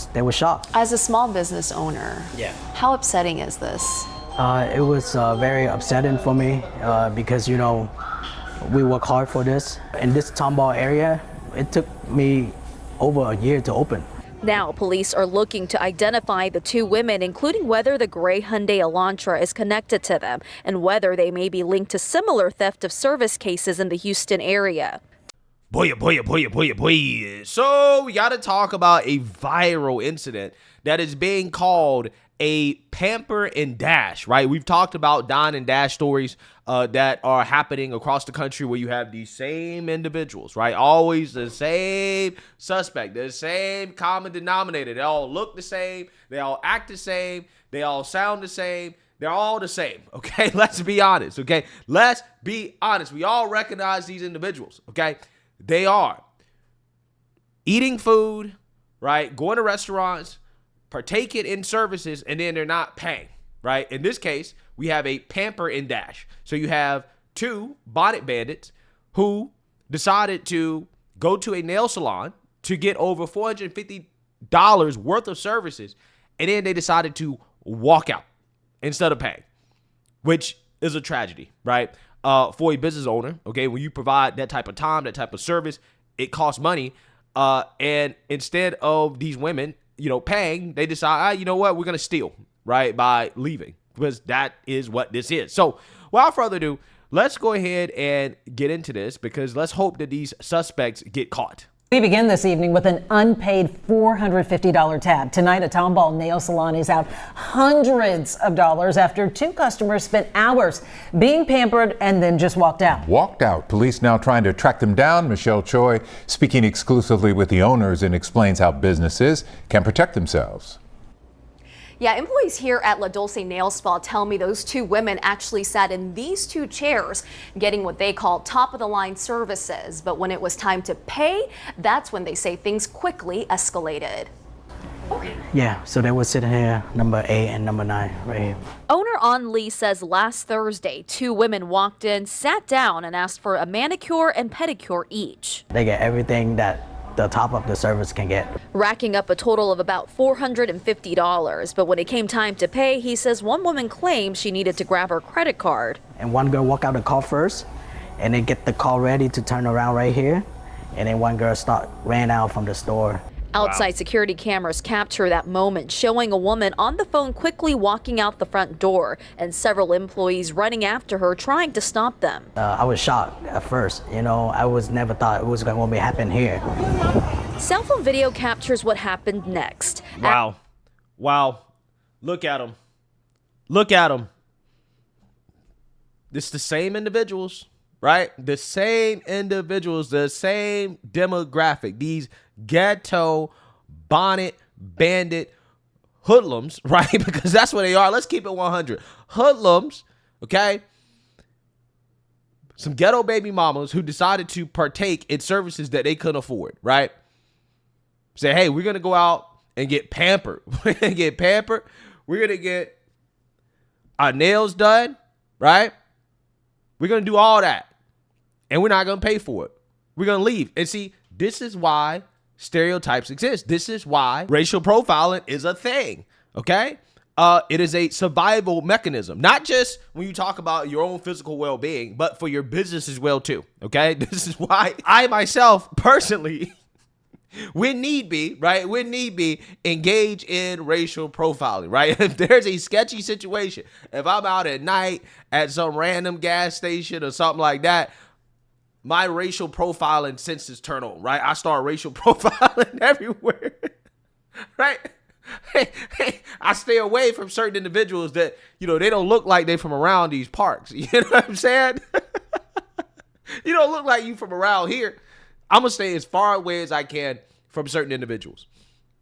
they were shocked. As a small business owner, Yeah. how upsetting is this? It was very upsetting for me because, you know, we work hard for this. In this Tomball area, it took me over a year to open. Now, police are looking to identify the two women, including whether the gray Hyundai Elantra is connected to them and whether they may be linked to similar theft of service cases in the Houston area. Boy. So we got to talk about a viral incident that is being called a pamper and dash, right? We've talked about Don and Dash stories that are happening across the country where you have these same individuals, right? Always the same suspect, the same common denominator. They all look the same. They all act the same. They all sound the same. They're all the same, okay? Let's be honest, okay? Let's be honest. We all recognize these individuals, okay? They are eating food, right? Going to restaurants, partaking in services, and then they're not paying, right? In this case, we have a pamper and dash. So you have two Bonnet bandits who decided to go to a nail salon to get over $450 worth of services, and then they decided to walk out instead of paying, which is a tragedy, right? For a business owner, okay, when you provide that type of time, that type of service, it costs money. And instead of these women, you know, paying, they decide, you know what, we're going to steal, right, by leaving, because that is what this is. So without further ado, let's go ahead and get into this, because let's hope that these suspects get caught. We begin this evening with an unpaid $450 tab. Tonight, a Tomball nail salon is out hundreds of dollars after two customers spent hours being pampered and then just walked out. Walked out. Police now trying to track them down. Michelle Choi speaking exclusively with the owners and explains how businesses can protect themselves. Yeah, employees here at Dolce Nail Spa tell me those two women actually sat in these two chairs getting what they call top-of-the-line services. But when it was time to pay, that's when they say things quickly escalated. Yeah, so they were sitting here, number 8 and number 9, right here. Owner On Lee says last Thursday, two women walked in, sat down, and asked for a manicure and pedicure each. They get everything that the top of the service can get. Racking up a total of about $450. But when it came time to pay, he says one woman claimed she needed to grab her credit card. And one girl walk out the car first, and then get the car ready to turn around right here. And then one girl ran out from the store. Outside security cameras capture that moment, showing a woman on the phone quickly walking out the front door and several employees running after her trying to stop them. I was shocked at first. You know, I never thought it was going to happen here. Cell phone video captures what happened next. Wow. Look at them. Look at them. It's the same individuals, right? The same individuals, the same demographic. These ghetto, bonnet, bandit, hoodlums, right? Because that's what they are. Let's keep it 100. Hoodlums, okay? Some ghetto baby mamas who decided to partake in services that they couldn't afford, right? Say, hey, we're going to go out and get pampered. We're going to get pampered. We're going to get our nails done, right? We're going to do all that. And we're not going to pay for it. We're going to leave. And see, this is why stereotypes exist. This is why racial profiling is a thing, okay? It is a survival mechanism, not just when you talk about your own physical well-being, but for your business as well, too, okay? This is why I myself personally, when need be, right, engage in racial profiling, right? If there's a sketchy situation, if I'm out at night at some random gas station or something like that, my racial profiling senses turn on, right? I start racial profiling everywhere, right? Hey, I stay away from certain individuals that, you know, they don't look like they from around these parks. You know what I'm saying? You don't look like you from around here. I'm going to stay as far away as I can from certain individuals.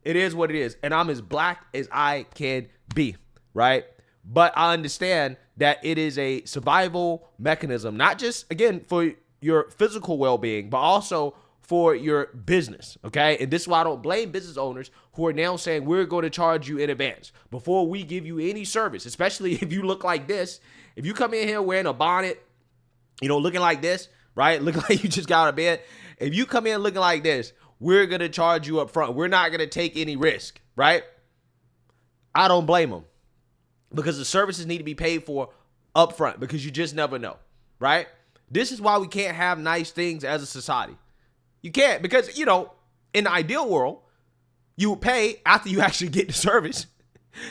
It is what it is. And I'm as black as I can be, right? But I understand that it is a survival mechanism, not just, again, for your physical well-being, but also for your business, okay? And this is why I don't blame business owners who are now saying we're going to charge you in advance before we give you any service, especially if you look like this. If you come in here wearing a bonnet, you know, looking like this, right? Looking like you just got out of bed. If you come in looking like this, we're going to charge you up front. We're not going to take any risk, right? I don't blame them, because the services need to be paid for up front, because you just never know, right? This is why we can't have nice things as a society. You can't, because, you know, in the ideal world, you would pay after you actually get the service.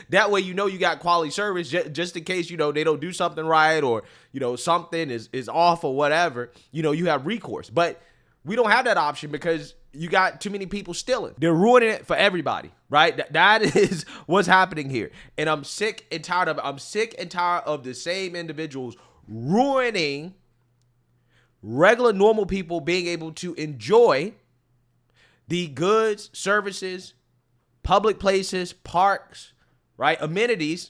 That way, you know, you got quality service, just in case, you know, they don't do something right, or, you know, something is off or whatever, you know, you have recourse. But we don't have that option because you got too many people stealing. They're ruining it for everybody, right? That is what's happening here. And I'm sick and tired of it. I'm sick and tired of the same individuals ruining regular, normal people being able to enjoy the goods, services, public places, parks, right? Amenities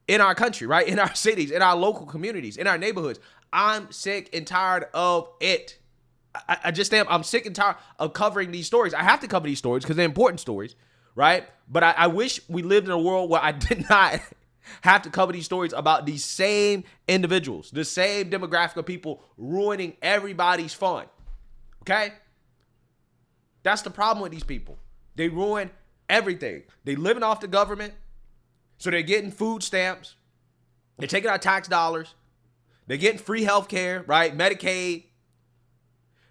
in our country, right? In our cities, in our local communities, in our neighborhoods. I'm sick and tired of it. I just am. I'm sick and tired of covering these stories. I have to cover these stories because they're important stories, right? But I wish we lived in a world where I did not have to cover these stories about these same individuals, the same demographic of people ruining everybody's fun, okay? That's the problem with these people. They ruin everything. They living off the government, so they're getting food stamps. They're taking our tax dollars. They're getting free health care, right? Medicaid.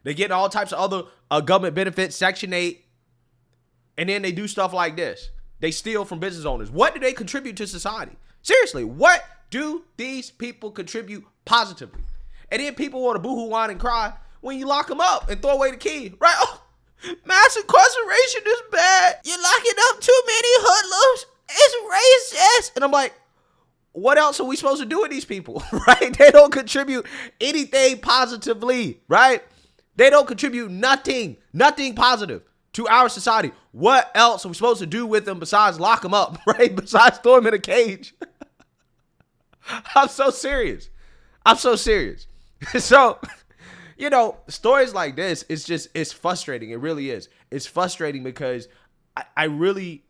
They're getting all types of other government benefits, Section 8. And then they do stuff like this. They steal from business owners. What do they contribute to society? Seriously, what do these people contribute positively? And then people want to boohoo, whine, and cry when you lock them up and throw away the key, right? Oh, mass incarceration is bad. You're locking up too many hoodlums. It's racist. And I'm like, what else are we supposed to do with these people, right? They don't contribute anything positively, right? They don't contribute nothing positive to our society. What else are we supposed to do with them besides lock them up, right? Besides throw them in a cage. I'm so serious. So, you know, stories like this, it's frustrating. It really is. It's frustrating because I really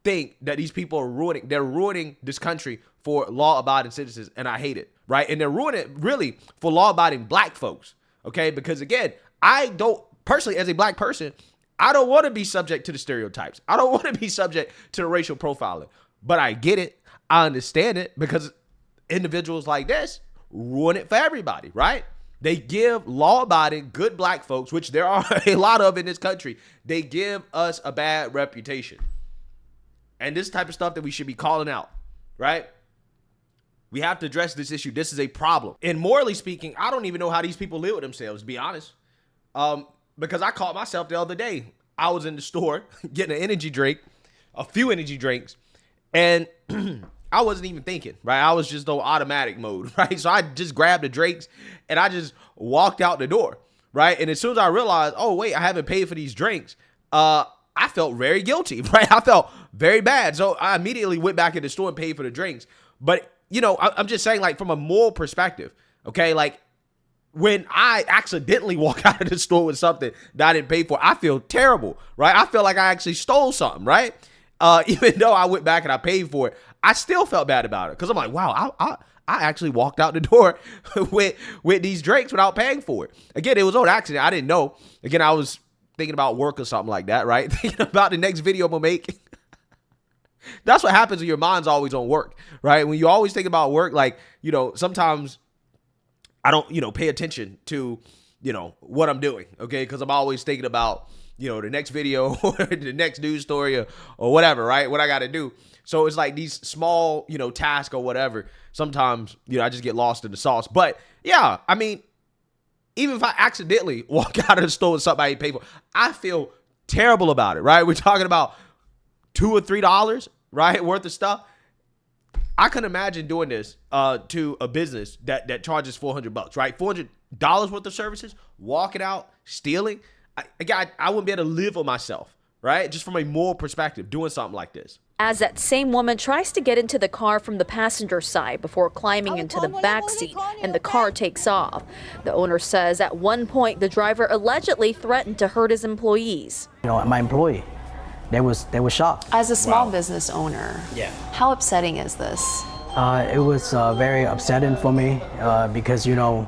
think that these people are ruining this country for law-abiding citizens, and I hate it, right? And they're ruining it really for law-abiding black folks, okay? Because again, I don't, personally, as a black person, I don't want to be subject to the stereotypes. I don't want to be subject to the racial profiling. But I get it. I understand it, because individuals like this ruin it for everybody, right? They give law-abiding, good black folks, which there are a lot of in this country, they give us a bad reputation. And this type of stuff that we should be calling out, right? We have to address this issue. This is a problem. And morally speaking, I don't even know how these people live with themselves, to be honest. Because I caught myself the other day. I was in the store getting an energy drink, a few energy drinks, and I wasn't even thinking, right? I was just on automatic mode, right? So I just grabbed the drinks and I just walked out the door, right? And as soon as I realized, oh, wait, I haven't paid for these drinks, I felt very guilty, right? I felt very bad. So I immediately went back in the store and paid for the drinks. But, you know, I'm just saying, like, from a moral perspective, okay, like, when I accidentally walk out of the store with something that I didn't pay for, I feel terrible, right? I feel like I actually stole something, right? Even though I went back and I paid for it, I still felt bad about it, because I'm like, wow, I actually walked out the door with these drinks without paying for it. Again, it was on accident. I didn't know. Again, I was thinking about work or something like that, right? Thinking about the next video I'm gonna make. That's what happens when your mind's always on work, right? When you always think about work, like, you know, sometimes I don't, you know, pay attention to, you know, what I'm doing, okay? Because I'm always thinking about, you know, the next video or the next news story or whatever, right? What I got to do. So it's like these small, you know, tasks or whatever. Sometimes, you know, I just get lost in the sauce. But yeah, I mean, even if I accidentally walk out of the store with something I ain't paid for, I feel terrible about it, right? We're talking about $2 or $3, right, worth of stuff. I couldn't imagine doing this to a business that charges $400, right? $400 worth of services, walking out, stealing. I wouldn't be able to live with myself, right? Just from a moral perspective, doing something like this. As that same woman tries to get into the car from the passenger side before climbing into the back seat, and the car takes off. The owner says at one point the driver allegedly threatened to hurt his employees. You know, my employee, they were shocked. As a small business owner, Yeah. how upsetting is this? It was very upsetting for me because, you know,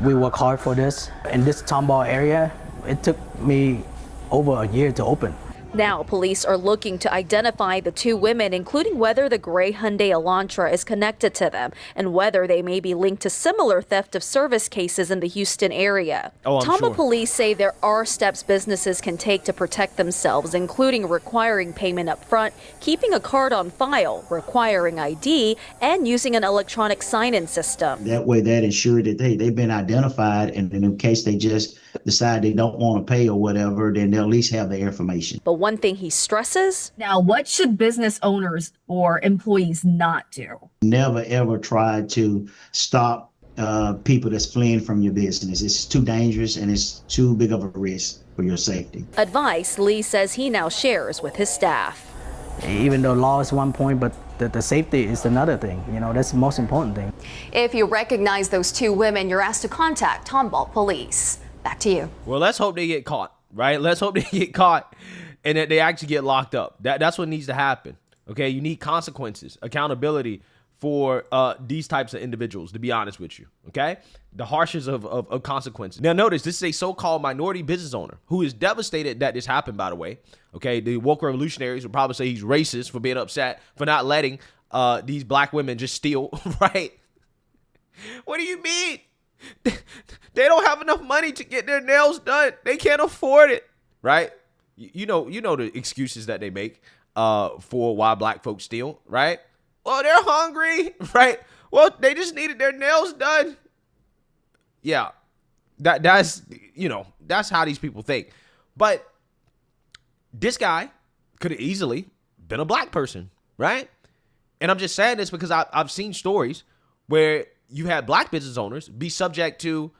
we work hard for this. In this Tomball area, It took me over a year to open. Now, police are looking to identify the two women, including whether the gray Hyundai Elantra is connected to them and whether they may be linked to similar theft of service cases in the Houston area. Tomball police say there are steps businesses can take to protect themselves, including requiring payment up front, keeping a card on file, requiring ID, and using an electronic sign-in system. That way, that ensured that they've been identified, and in case they just decide they don't want to pay or whatever, then they'll at least have their information. But one thing he stresses: now, what should business owners or employees not do? Never, ever try to stop people that's fleeing from your business. It's too dangerous and it's too big of a risk for your safety. Advice Lee says he now shares with his staff. Even though law is one point, but the safety is another thing. You know, that's the most important thing. If you recognize those two women, you're asked to contact Tomball police. Back to you. Well, let's hope they get caught, right? Let's hope they get caught and that they actually get locked up. That's what needs to happen. Okay, you need consequences, accountability for these types of individuals, to be honest with you. Okay, the harshest of consequences. Now, notice this is a so-called minority business owner who is devastated that this happened, by the way. Okay, the woke revolutionaries would probably say he's racist for being upset for not letting these black women just steal, right? What do you mean? They don't have enough money to get their nails done. They can't afford it, right? You know the excuses that they make for why black folks steal, right? Well, they're hungry, right? Well, they just needed their nails done. Yeah, that's how these people think. But this guy could have easily been a black person, right? And I'm just saying this because I've seen stories where you had black business owners be subject to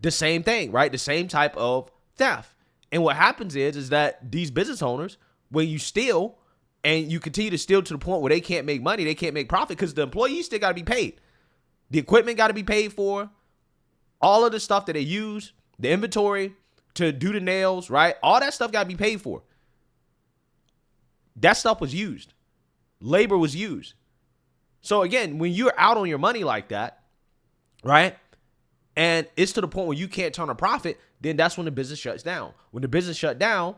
the same thing, right? The same type of theft. And what happens is that these business owners, when you steal and you continue to steal to the point where they can't make money, they can't make profit because the employees still got to be paid. The equipment got to be paid for. All of the stuff that they use, the inventory to do the nails, right? All that stuff got to be paid for. That stuff was used. Labor was used. So again, when you're out on your money like that, right? And it's to the point where you can't turn a profit, then that's when the business shuts down. When the business shut down,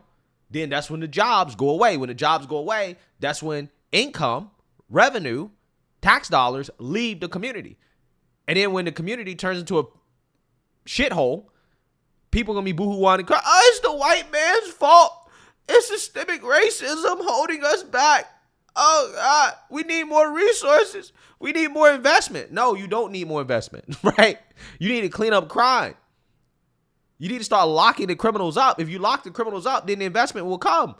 then that's when the jobs go away. When the jobs go away, that's when income, revenue, tax dollars leave the community. And then when the community turns into a shithole, people are going to be boohoo-ing and cry, oh, it's the white man's fault. It's systemic racism holding us back. Oh, God, we need more resources. We need more investment. No, you don't need more investment, right? You need to clean up crime. You need to start locking the criminals up. If you lock the criminals up, then the investment will come.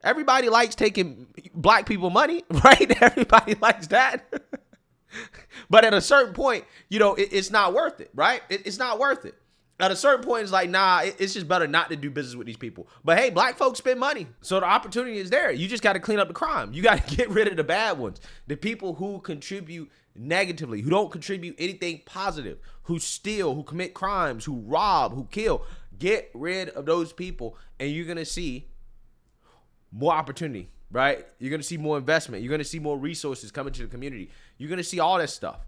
Everybody likes taking black people money, right? Everybody likes that. But at a certain point, it's not worth it, right? It's not worth it. At a certain point, it's like, nah, it's just better not to do business with these people. But hey, black folks spend money. So the opportunity is there. You just got to clean up the crime. You got to get rid of the bad ones. The people who contribute negatively, who don't contribute anything positive, who steal, who commit crimes, who rob, who kill. Get rid of those people and you're going to see more opportunity, right? You're going to see more investment. You're going to see more resources coming to the community. You're going to see all that stuff.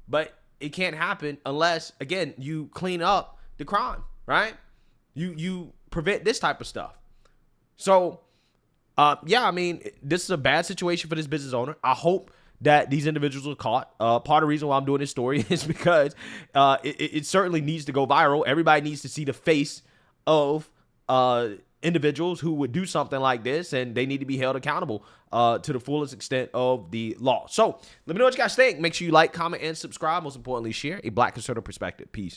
But it can't happen unless, again, you clean up the crime, right? You prevent this type of stuff. So, this is a bad situation for this business owner. I hope that these individuals are caught. Part of the reason why I'm doing this story is because it certainly needs to go viral. Everybody needs to see the face of individuals who would do something like this, and they need to be held accountable to the fullest extent of the law. So let me know what you guys think. Make sure you like, comment, and subscribe. Most importantly, share a Black conservative perspective. Peace.